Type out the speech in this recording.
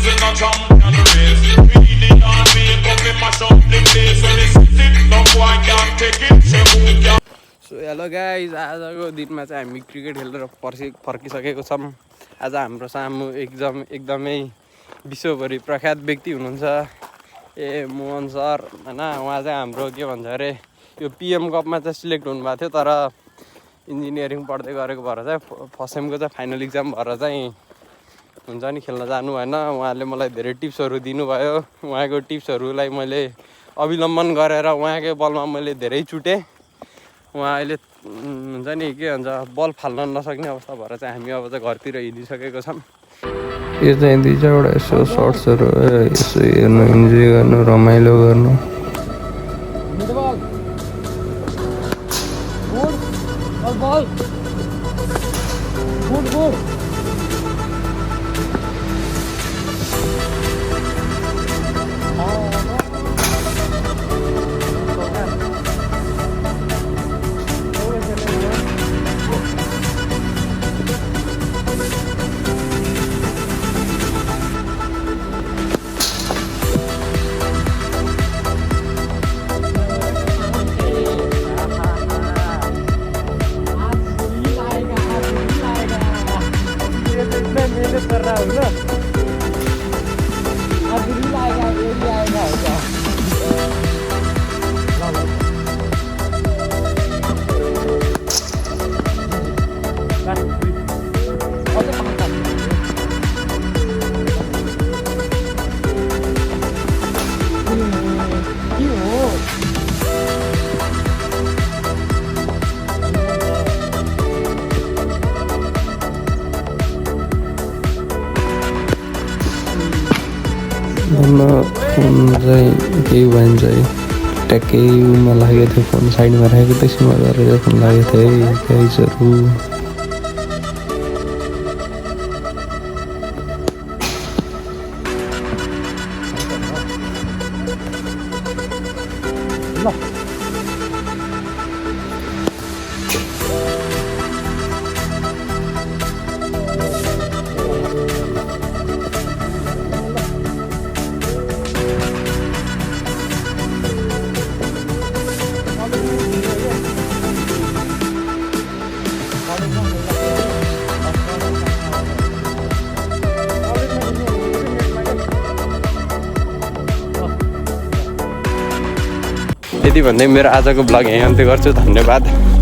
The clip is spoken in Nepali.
in a champion race. Feed it on me, but we mash up the place. When they sit it, no boy can't take it. Say who can. So hello guys, आजको दिनमा चाहिँ हामी क्रिकेट खेलेर फर्किसकेको छौँ। आज हाम्रो सामु एकदमै विश्वभरि प्रख्यात व्यक्ति हुनुहुन्छ मोहन सर होइन। उहाँ चाहिँ हाम्रो के भन्छ अरे यो पिएम कपमा चाहिँ सिलेक्ट हुनुभएको थियो, तर इन्जिनियरिङ पढ्दै गरेको भएर चाहिँ फर्स्ट सेमको चाहिँ फाइनल इक्जाम भएर चाहिँ हुन्छ नि खेल्न जानु भएन। उहाँले मलाई धेरै टिप्सहरू दिनुभयो। उहाँको टिप्सहरूलाई मैले अवलम्बन गरेर उहाँकै बलमा मैले धेरै चुटेँ। उहाँ अहिले हुन्छ नि के भन्छ बल फाल्न नसक्ने अवस्था भएर चाहिँ हामी अब चाहिँ घरतिर हिँडिसकेको छौँ। यो चाहिँ दुई चारवटा यसो सर्ट्सहरू यसो हेर्नु, इन्जोय गर्नु, रमाइलो गर्नु। फोन चाहिँ केही भन्छ है, ट्याक्कै उमा लागेको थियो, फोन साइडमा राखेको त्यसमा गरेर फोन लागेको थियो है गाइजहरू। यति भन्दै मेरो आजको ब्लग यहीँ अन्त्य गर्छु। धन्यवाद।